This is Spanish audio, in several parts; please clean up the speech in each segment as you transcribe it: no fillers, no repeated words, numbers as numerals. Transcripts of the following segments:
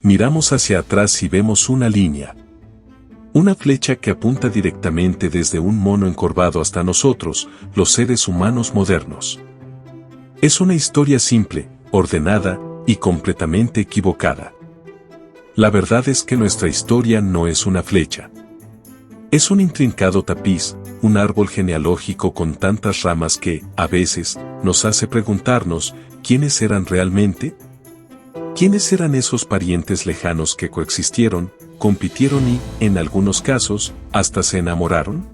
Miramos hacia atrás y vemos una línea. Una flecha que apunta directamente desde un mono encorvado hasta nosotros, los seres humanos modernos. Es una historia simple, ordenada y completamente equivocada. La verdad es que nuestra historia no es una flecha. Es un intrincado tapiz, un árbol genealógico con tantas ramas que, a veces, nos hace preguntarnos, ¿quiénes eran realmente? ¿Quiénes eran esos parientes lejanos que coexistieron, compitieron y, en algunos casos, hasta se enamoraron?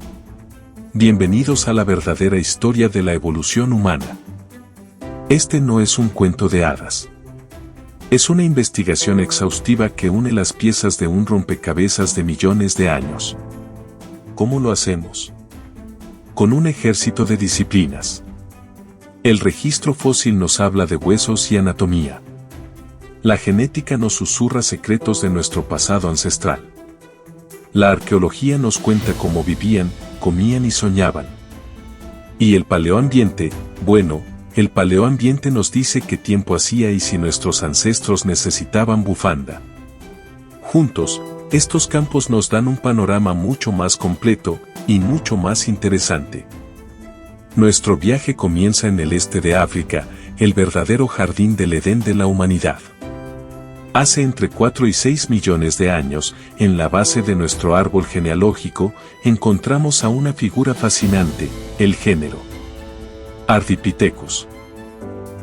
Bienvenidos a la verdadera historia de la evolución humana. Este no es un cuento de hadas. Es una investigación exhaustiva que une las piezas de un rompecabezas de millones de años. ¿Cómo lo hacemos? Con un ejército de disciplinas. El registro fósil nos habla de huesos y anatomía. La genética nos susurra secretos de nuestro pasado ancestral. La arqueología nos cuenta cómo vivían, comían y soñaban. Y el paleoambiente, bueno, el paleoambiente nos dice qué tiempo hacía y si nuestros ancestros necesitaban bufanda. Juntos, estos campos nos dan un panorama mucho más completo y mucho más interesante. Nuestro viaje comienza en el este de África, el verdadero jardín del Edén de la humanidad. Hace entre 4 y 6 millones de años, en la base de nuestro árbol genealógico, encontramos a una figura fascinante, el género Ardipithecus.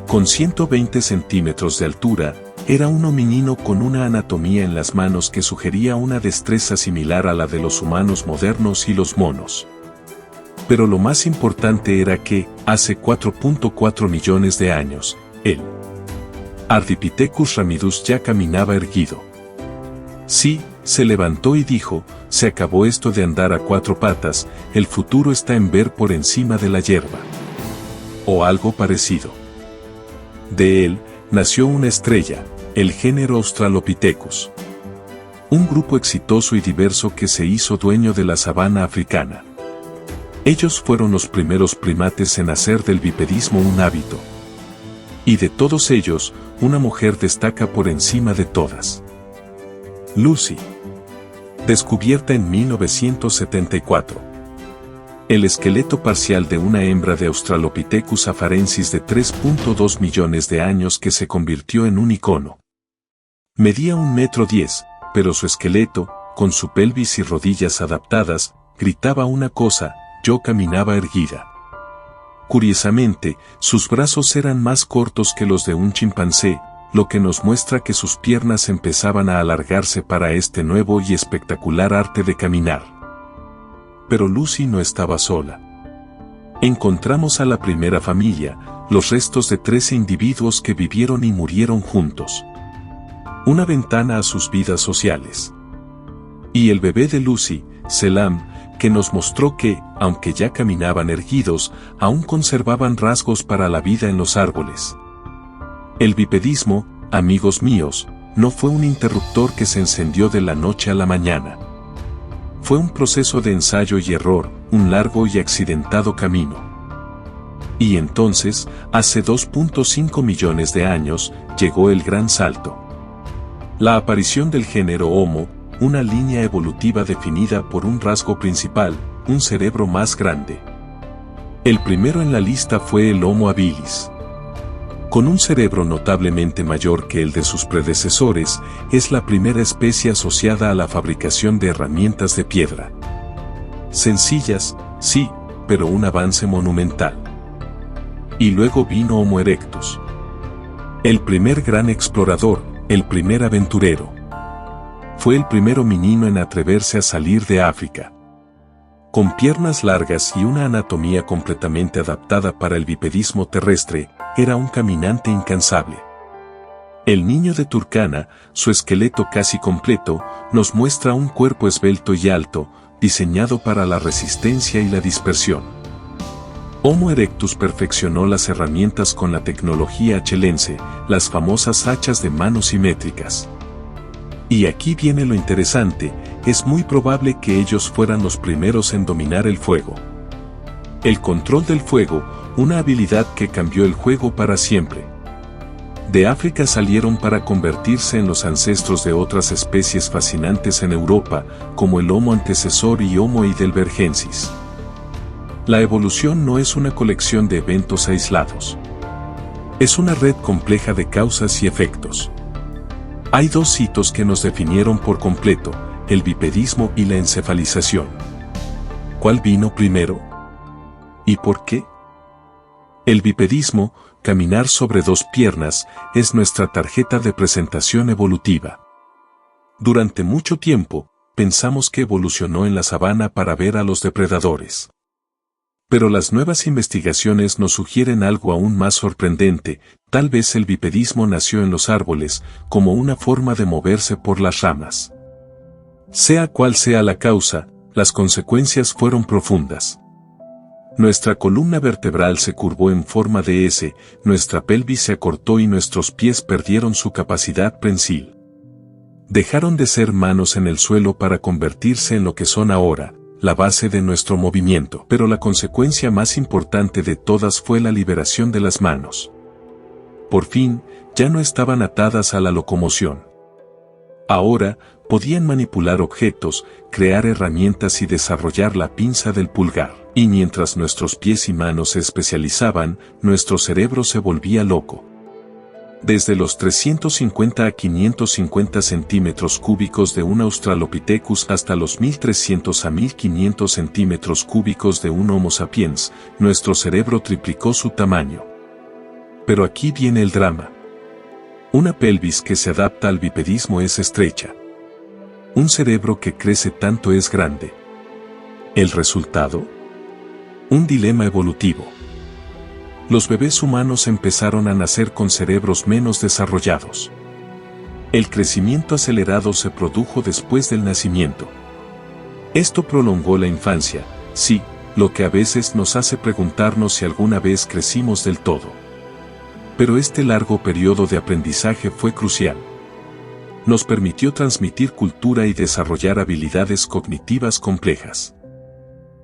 Con 120 centímetros de altura, era un hominino con una anatomía en las manos que sugería una destreza similar a la de los humanos modernos y los monos. Pero lo más importante era que, hace 4.4 millones de años, el Ardipithecus ramidus ya caminaba erguido. Sí, se levantó y dijo, se acabó esto de andar a 4 patas, el futuro está en ver por encima de la hierba. O algo parecido. De él, nació una estrella, el género Australopithecus. Un grupo exitoso y diverso que se hizo dueño de la sabana africana. Ellos fueron los primeros primates en hacer del bipedismo un hábito. Y de todos ellos, una mujer destaca por encima de todas. Lucy. Descubierta en 1974. El esqueleto parcial de una hembra de Australopithecus afarensis de 3.2 millones de años que se convirtió en un icono. Medía 1,10 metros, pero su esqueleto, con su pelvis y rodillas adaptadas, gritaba una cosa, yo caminaba erguida. Curiosamente, sus brazos eran más cortos que los de un chimpancé, lo que nos muestra que sus piernas empezaban a alargarse para este nuevo y espectacular arte de caminar. Pero Lucy no estaba sola. Encontramos a la primera familia, los restos de 13 individuos que vivieron y murieron juntos. Una ventana a sus vidas sociales. Y el bebé de Lucy, Selam, que nos mostró que, aunque ya caminaban erguidos, aún conservaban rasgos para la vida en los árboles. El bipedismo, amigos míos, no fue un interruptor que se encendió de la noche a la mañana. Fue un proceso de ensayo y error, un largo y accidentado camino. Y entonces, hace 2.5 millones de años, llegó el gran salto. La aparición del género Homo, una línea evolutiva definida por un rasgo principal, un cerebro más grande. El primero en la lista fue el Homo habilis. Con un cerebro notablemente mayor que el de sus predecesores, es la primera especie asociada a la fabricación de herramientas de piedra. Sencillas, sí, pero un avance monumental. Y luego vino Homo erectus. El primer gran explorador, el primer aventurero. Fue el primer hominino en atreverse a salir de África. Con piernas largas y una anatomía completamente adaptada para el bipedismo terrestre, era un caminante incansable. El niño de Turkana, su esqueleto casi completo, nos muestra un cuerpo esbelto y alto, diseñado para la resistencia y la dispersión. Homo erectus perfeccionó las herramientas con la tecnología achelense, las famosas hachas de mano simétricas. Y aquí viene lo interesante, es muy probable que ellos fueran los primeros en dominar el fuego. El control del fuego, una habilidad que cambió el juego para siempre. De África salieron para convertirse en los ancestros de otras especies fascinantes en Europa, como el Homo antecesor y Homo heidelbergensis. La evolución no es una colección de eventos aislados. Es una red compleja de causas y efectos. Hay dos hitos que nos definieron por completo, el bipedismo y la encefalización. ¿Cuál vino primero? ¿Y por qué? El bipedismo, caminar sobre dos piernas, es nuestra tarjeta de presentación evolutiva. Durante mucho tiempo, pensamos que evolucionó en la sabana para ver a los depredadores. Pero las nuevas investigaciones nos sugieren algo aún más sorprendente, tal vez el bipedismo nació en los árboles, como una forma de moverse por las ramas. Sea cual sea la causa, las consecuencias fueron profundas. Nuestra columna vertebral se curvó en forma de S, nuestra pelvis se acortó y nuestros pies perdieron su capacidad prensil. Dejaron de ser manos en el suelo para convertirse en lo que son ahora, la base de nuestro movimiento. Pero la consecuencia más importante de todas fue la liberación de las manos. Por fin, ya no estaban atadas a la locomoción. Ahora, podían manipular objetos, crear herramientas y desarrollar la pinza del pulgar. Y mientras nuestros pies y manos se especializaban, nuestro cerebro se volvía loco. Desde los 350 a 550 centímetros cúbicos de un Australopithecus hasta los 1300 a 1500 centímetros cúbicos de un Homo sapiens, nuestro cerebro triplicó su tamaño. Pero aquí viene el drama. Una pelvis que se adapta al bipedismo es estrecha. Un cerebro que crece tanto es grande. ¿El resultado? Un dilema evolutivo. Los bebés humanos empezaron a nacer con cerebros menos desarrollados. El crecimiento acelerado se produjo después del nacimiento. Esto prolongó la infancia, sí, lo que a veces nos hace preguntarnos si alguna vez crecimos del todo. Pero este largo periodo de aprendizaje fue crucial. Nos permitió transmitir cultura y desarrollar habilidades cognitivas complejas.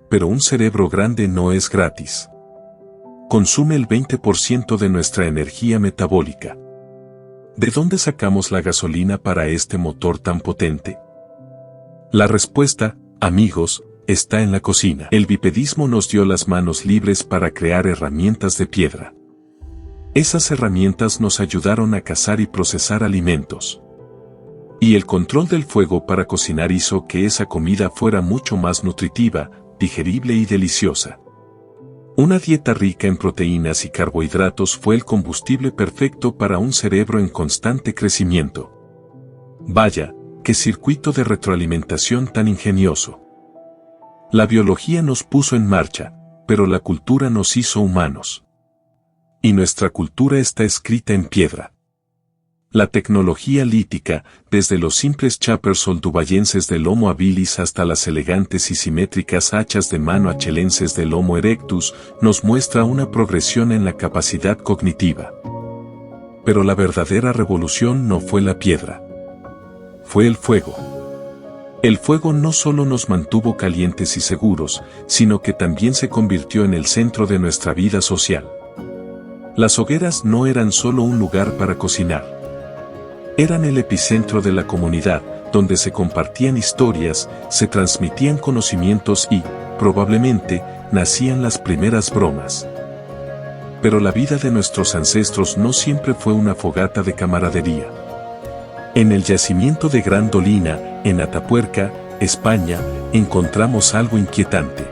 Pero un cerebro grande no es gratis. Consume el 20% de nuestra energía metabólica. ¿De dónde sacamos la gasolina para este motor tan potente? La respuesta, amigos, está en la cocina. El bipedismo nos dio las manos libres para crear herramientas de piedra. Esas herramientas nos ayudaron a cazar y procesar alimentos. Y el control del fuego para cocinar hizo que esa comida fuera mucho más nutritiva, digerible y deliciosa. Una dieta rica en proteínas y carbohidratos fue el combustible perfecto para un cerebro en constante crecimiento. Vaya, qué circuito de retroalimentación tan ingenioso. La biología nos puso en marcha, pero la cultura nos hizo humanos. Y nuestra cultura está escrita en piedra. La tecnología lítica, desde los simples choppers oldubayenses del Homo habilis hasta las elegantes y simétricas hachas de mano achelenses del Homo erectus, nos muestra una progresión en la capacidad cognitiva. Pero la verdadera revolución no fue la piedra. Fue el fuego. El fuego no solo nos mantuvo calientes y seguros, sino que también se convirtió en el centro de nuestra vida social. Las hogueras no eran solo un lugar para cocinar. Eran el epicentro de la comunidad, donde se compartían historias, se transmitían conocimientos y, probablemente, nacían las primeras bromas. Pero la vida de nuestros ancestros no siempre fue una fogata de camaradería. En el yacimiento de Gran Dolina, en Atapuerca, España, encontramos algo inquietante.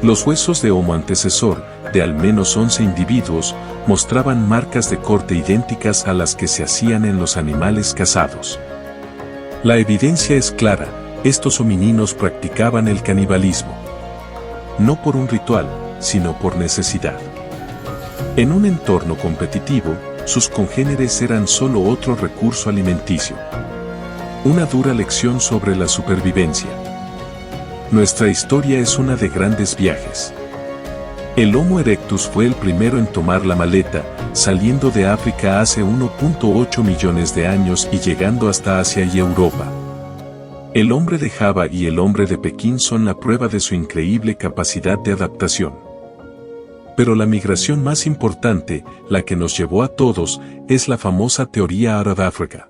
Los huesos de Homo antecesor, de al menos 11 individuos, mostraban marcas de corte idénticas a las que se hacían en los animales cazados. La evidencia es clara, estos homininos practicaban el canibalismo. No por un ritual, sino por necesidad. En un entorno competitivo, sus congéneres eran solo otro recurso alimenticio. Una dura lección sobre la supervivencia. Nuestra historia es una de grandes viajes. El Homo erectus fue el primero en tomar la maleta, saliendo de África hace 1.8 millones de años y llegando hasta Asia y Europa. El hombre de Java y el hombre de Pekín son la prueba de su increíble capacidad de adaptación. Pero la migración más importante, la que nos llevó a todos, es la famosa teoría Arab-África.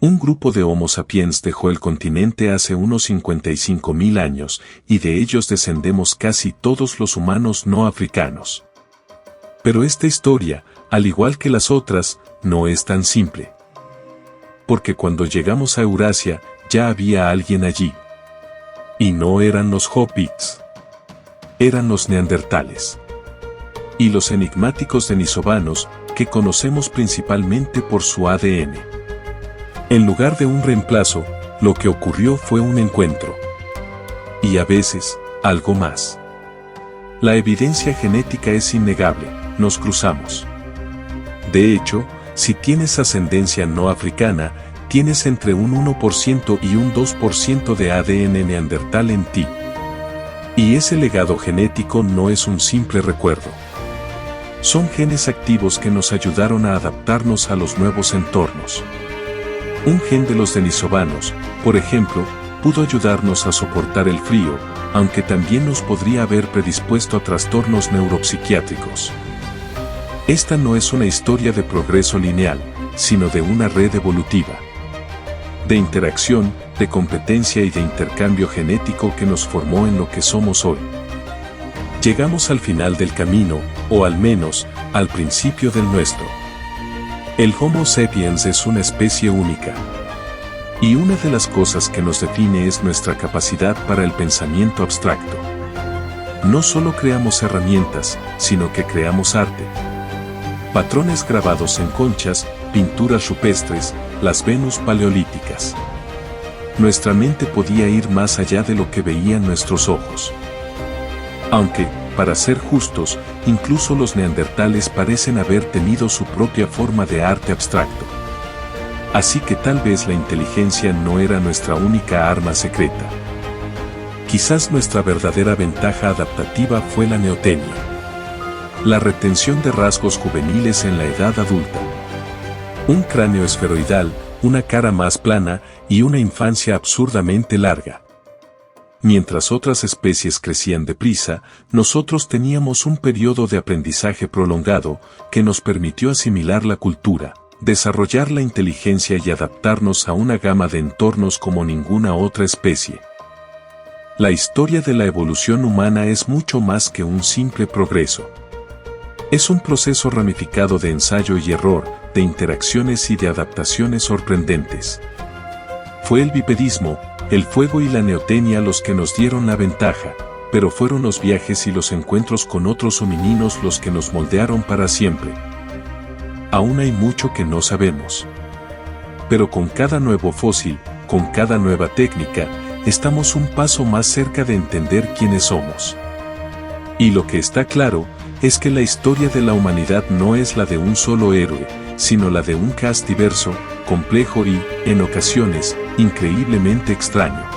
Un grupo de Homo sapiens dejó el continente hace unos 55.000 años, y de ellos descendemos casi todos los humanos no africanos. Pero esta historia, al igual que las otras, no es tan simple. Porque cuando llegamos a Eurasia, ya había alguien allí. Y no eran los hobbits. Eran los neandertales. Y los enigmáticos denisovanos, que conocemos principalmente por su ADN. En lugar de un reemplazo, lo que ocurrió fue un encuentro. Y a veces, algo más. La evidencia genética es innegable, nos cruzamos. De hecho, si tienes ascendencia no africana, tienes entre un 1% y un 2% de ADN neandertal en ti. Y ese legado genético no es un simple recuerdo. Son genes activos que nos ayudaron a adaptarnos a los nuevos entornos. Un gen de los denisovanos, por ejemplo, pudo ayudarnos a soportar el frío, aunque también nos podría haber predispuesto a trastornos neuropsiquiátricos. Esta no es una historia de progreso lineal, sino de una red evolutiva. De interacción, de competencia y de intercambio genético que nos formó en lo que somos hoy. Llegamos al final del camino, o al menos, al principio del nuestro. El Homo sapiens es una especie única. Y una de las cosas que nos define es nuestra capacidad para el pensamiento abstracto. No solo creamos herramientas, sino que creamos arte. Patrones grabados en conchas, pinturas rupestres, las Venus paleolíticas. Nuestra mente podía ir más allá de lo que veían nuestros ojos. Aunque, para ser justos, incluso los neandertales parecen haber tenido su propia forma de arte abstracto. Así que tal vez la inteligencia no era nuestra única arma secreta. Quizás nuestra verdadera ventaja adaptativa fue la neotenia. La retención de rasgos juveniles en la edad adulta. Un cráneo esferoidal, una cara más plana y una infancia absurdamente larga. Mientras otras especies crecían deprisa, nosotros teníamos un periodo de aprendizaje prolongado que nos permitió asimilar la cultura, desarrollar la inteligencia y adaptarnos a una gama de entornos como ninguna otra especie. La historia de la evolución humana es mucho más que un simple progreso. Es un proceso ramificado de ensayo y error, de interacciones y de adaptaciones sorprendentes. Fue el bipedismo, el fuego y la neotenia los que nos dieron la ventaja, pero fueron los viajes y los encuentros con otros homininos los que nos moldearon para siempre. Aún hay mucho que no sabemos. Pero con cada nuevo fósil, con cada nueva técnica, estamos un paso más cerca de entender quiénes somos. Y lo que está claro, es que la historia de la humanidad no es la de un solo héroe, sino la de un cast diverso, complejo y, en ocasiones, increíblemente extraño.